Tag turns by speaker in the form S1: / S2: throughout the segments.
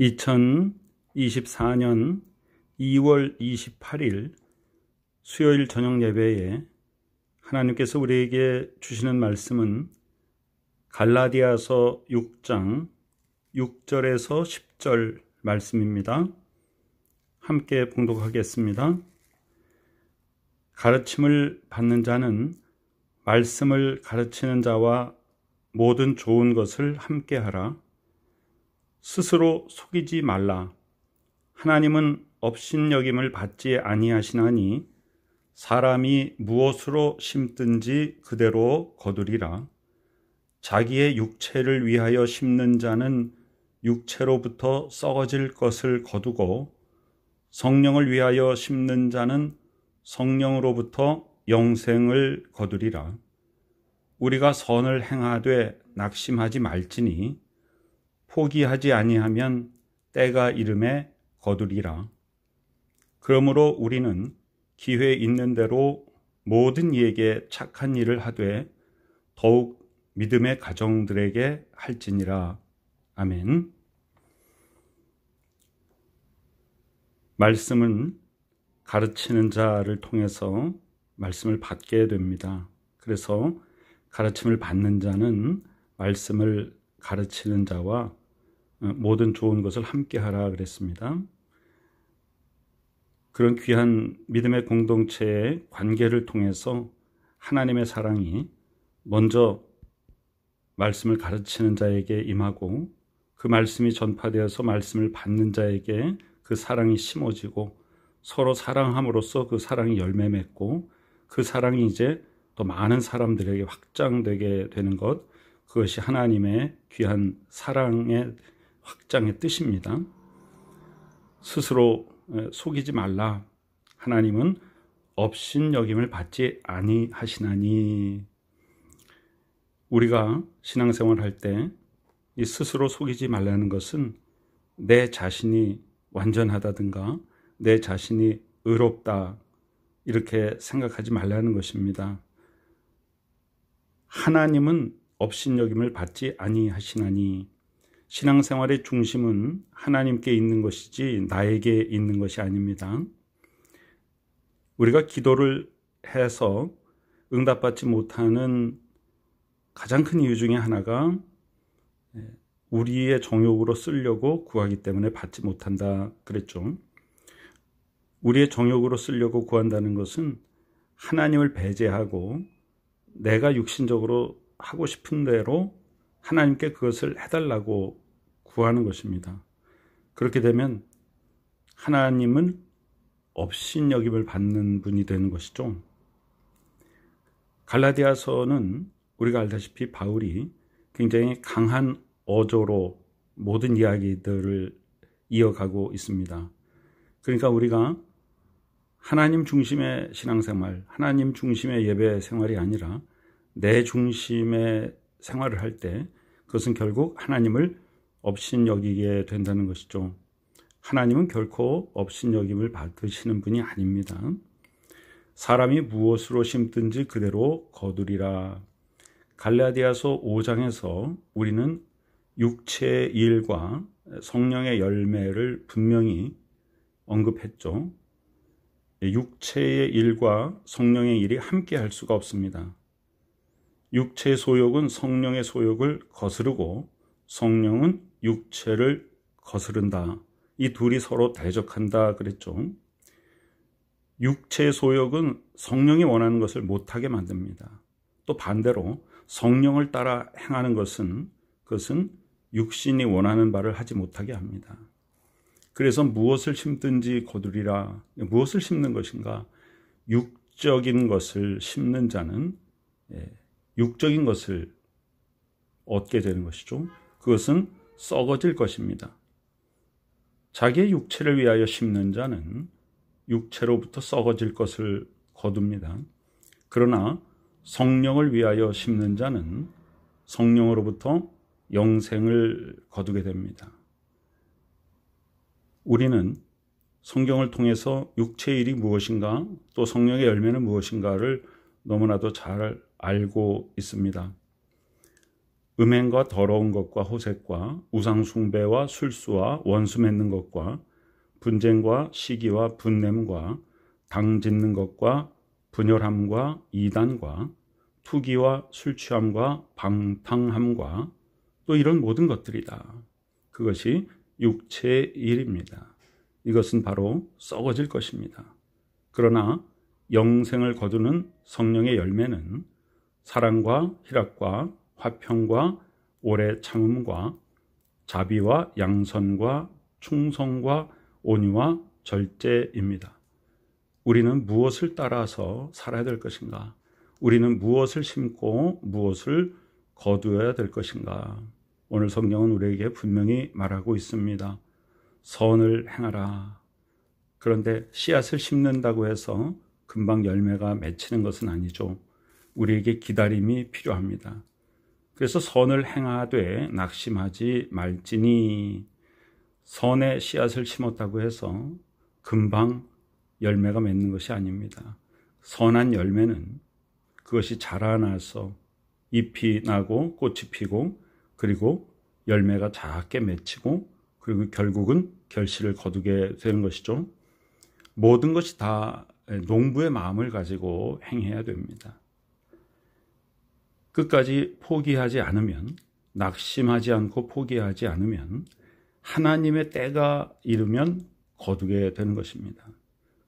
S1: 2024년 2월 28일 수요일 저녁 예배에 하나님께서 우리에게 주시는 말씀은 갈라디아서 6장 6절에서 10절 말씀입니다. 함께 봉독하겠습니다. 가르침을 받는 자는 말씀을 가르치는 자와 모든 좋은 것을 함께 하라. 스스로 속이지 말라. 하나님은 업신여김을 받지 아니하시나니 사람이 무엇으로 심든지 그대로 거두리라. 자기의 육체를 위하여 심는 자는 육체로부터 썩어질 것을 거두고 성령을 위하여 심는 자는 성령으로부터 영생을 거두리라. 우리가 선을 행하되 낙심하지 말지니 포기하지 아니하면 때가 이름에 거두리라. 그러므로 우리는 기회 있는 대로 모든 이에게 착한 일을 하되 더욱 믿음의 가정들에게 할지니라. 아멘. 말씀은 가르치는 자를 통해서 말씀을 받게 됩니다. 그래서 가르침을 받는 자는 말씀을 가르치는 자와 모든 좋은 것을 함께 하라 그랬습니다. 그런 귀한 믿음의 공동체의 관계를 통해서 하나님의 사랑이 먼저 말씀을 가르치는 자에게 임하고 그 말씀이 전파되어서 말씀을 받는 자에게 그 사랑이 심어지고 서로 사랑함으로써 그 사랑이 열매 맺고 그 사랑이 이제 또 많은 사람들에게 확장되게 되는 것, 그것이 하나님의 귀한 사랑의 확장의 뜻입니다. 스스로 속이지 말라. 하나님은 업신여김을 받지 아니하시나니. 우리가 신앙생활을 할 때 이 스스로 속이지 말라는 것은 내 자신이 완전하다든가 내 자신이 의롭다 이렇게 생각하지 말라는 것입니다. 하나님은 업신여김을 받지 아니하시나니. 신앙생활의 중심은 하나님께 있는 것이지 나에게 있는 것이 아닙니다. 우리가 기도를 해서 응답받지 못하는 가장 큰 이유 중에 하나가 우리의 정욕으로 쓰려고 구하기 때문에 받지 못한다 그랬죠. 우리의 정욕으로 쓰려고 구한다는 것은 하나님을 배제하고 내가 육신적으로 하고 싶은 대로 하나님께 그것을 해달라고 구하는 것입니다. 그렇게 되면 하나님은 업신여김을 받는 분이 되는 것이죠. 갈라디아서는 우리가 알다시피 바울이 굉장히 강한 어조로 모든 이야기들을 이어가고 있습니다. 그러니까 우리가 하나님 중심의 신앙생활, 하나님 중심의 예배 생활이 아니라 내 중심의 생활을 할 때 그것은 결국 하나님을 업신여기게 된다는 것이죠. 하나님은 결코 업신여김을 받으시는 분이 아닙니다. 사람이 무엇으로 심든지 그대로 거두리라. 갈라디아서 5장에서 우리는 육체의 일과 성령의 열매를 분명히 언급했죠. 육체의 일과 성령의 일이 함께 할 수가 없습니다. 육체의 소욕은 성령의 소욕을 거스르고 성령은 육체를 거스른다. 이 둘이 서로 대적한다 그랬죠. 육체의 소욕은 성령이 원하는 것을 못하게 만듭니다. 또 반대로 성령을 따라 행하는 그것은 육신이 원하는 바를 하지 못하게 합니다. 그래서 무엇을 심든지 거두리라. 무엇을 심는 것인가? 육적인 것을 심는 자는 육적인 것을 얻게 되는 것이죠. 그것은 썩어질 것입니다. 자기의 육체를 위하여 심는 자는 육체로부터 썩어질 것을 거둡니다. 그러나 성령을 위하여 심는 자는 성령으로부터 영생을 거두게 됩니다. 우리는 성경을 통해서 육체의 일이 무엇인가, 또 성령의 열매는 무엇인가를 너무나도 잘 알고 있습니다. 음행과 더러운 것과 호색과 우상 숭배와 술수와 원수 맺는 것과 분쟁과 시기와 분냄과 당 짓는 것과 분열함과 이단과 투기와 술 취함과 방탕함과 또 이런 모든 것들이다. 그것이 육체의 일입니다. 이것은 바로 썩어질 것입니다. 그러나 영생을 거두는 성령의 열매는 사랑과 희락과 화평과 오래 참음과 자비와 양선과 충성과 온유와 절제입니다. 우리는 무엇을 따라서 살아야 될 것인가? 우리는 무엇을 심고 무엇을 거두어야 될 것인가? 오늘 성경은 우리에게 분명히 말하고 있습니다. 선을 행하라. 그런데 씨앗을 심는다고 해서 금방 열매가 맺히는 것은 아니죠. 우리에게 기다림이 필요합니다. 그래서 선을 행하되 낙심하지 말지니, 선의 씨앗을 심었다고 해서 금방 열매가 맺는 것이 아닙니다. 선한 열매는 그것이 자라나서 잎이 나고 꽃이 피고 그리고 열매가 작게 맺히고 그리고 결국은 결실을 거두게 되는 것이죠. 모든 것이 다 농부의 마음을 가지고 행해야 됩니다. 끝까지 포기하지 않으면, 낙심하지 않고 포기하지 않으면 하나님의 때가 이르면 거두게 되는 것입니다.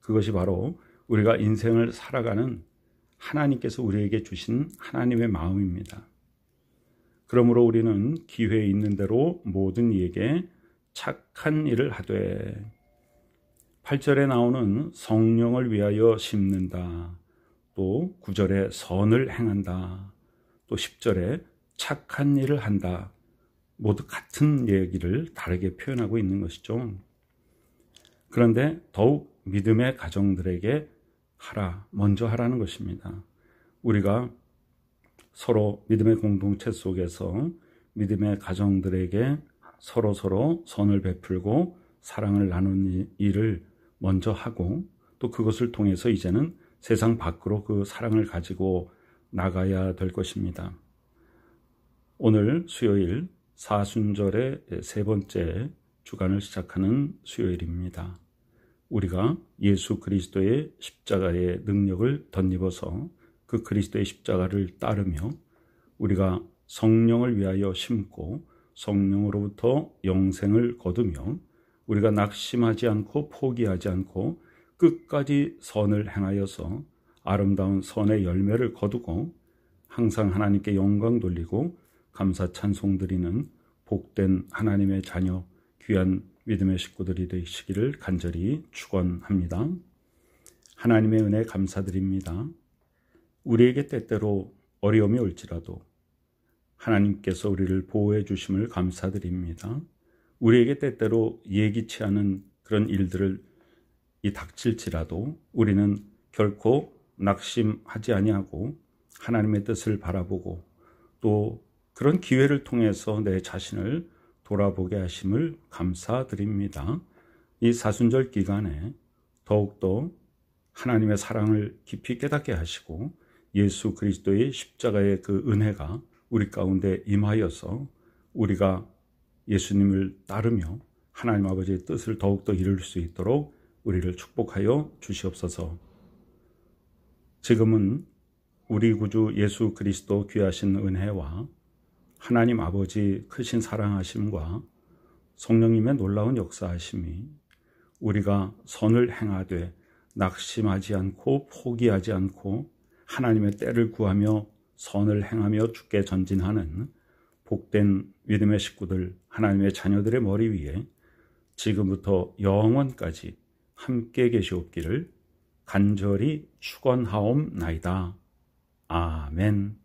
S1: 그것이 바로 우리가 인생을 살아가는 하나님께서 우리에게 주신 하나님의 마음입니다. 그러므로 우리는 기회 있는 대로 모든 이에게 착한 일을 하되, 8절에 나오는 성령을 위하여 심는다, 또 9절에 선을 행한다, 또 10절에 착한 일을 한다, 모두 같은 얘기를 다르게 표현하고 있는 것이죠. 그런데 더욱 믿음의 가정들에게 하라, 먼저 하라는 것입니다. 우리가 서로 믿음의 공동체 속에서 믿음의 가정들에게 서로 선을 베풀고 사랑을 나누는 일을 먼저 하고, 또 그것을 통해서 이제는 세상 밖으로 그 사랑을 가지고 나가야 될 것입니다. 오늘 수요일 사순절의 세 번째 주간을 시작하는 수요일입니다. 우리가 예수 그리스도의 십자가의 능력을 덧입어서 그 그리스도의 십자가를 따르며 우리가 성령을 위하여 심고 성령으로부터 영생을 거두며 우리가 낙심하지 않고 포기하지 않고 끝까지 선을 행하여서 아름다운 선의 열매를 거두고 항상 하나님께 영광 돌리고 감사 찬송 드리는 복된 하나님의 자녀, 귀한 믿음의 식구들이 되시기를 간절히 축원합니다. 하나님의 은혜 감사드립니다. 우리에게 때때로 어려움이 올지라도 하나님께서 우리를 보호해 주심을 감사드립니다. 우리에게 때때로 예기치 않은 그런 일들을 닥칠지라도 우리는 결코 낙심하지 아니하고 하나님의 뜻을 바라보고 또 그런 기회를 통해서 내 자신을 돌아보게 하심을 감사드립니다. 이 사순절 기간에 더욱더 하나님의 사랑을 깊이 깨닫게 하시고 예수 그리스도의 십자가의 그 은혜가 우리 가운데 임하여서 우리가 예수님을 따르며 하나님 아버지의 뜻을 더욱더 이룰 수 있도록 우리를 축복하여 주시옵소서. 지금은 우리 구주 예수 그리스도 귀하신 은혜와 하나님 아버지 크신 사랑하심과 성령님의 놀라운 역사하심이 우리가 선을 행하되 낙심하지 않고 포기하지 않고 하나님의 때를 구하며 선을 행하며 주께 전진하는 복된 믿음의 식구들, 하나님의 자녀들의 머리 위에 지금부터 영원까지 함께 계시옵기를 간절히 축원하옵나이다. 아멘.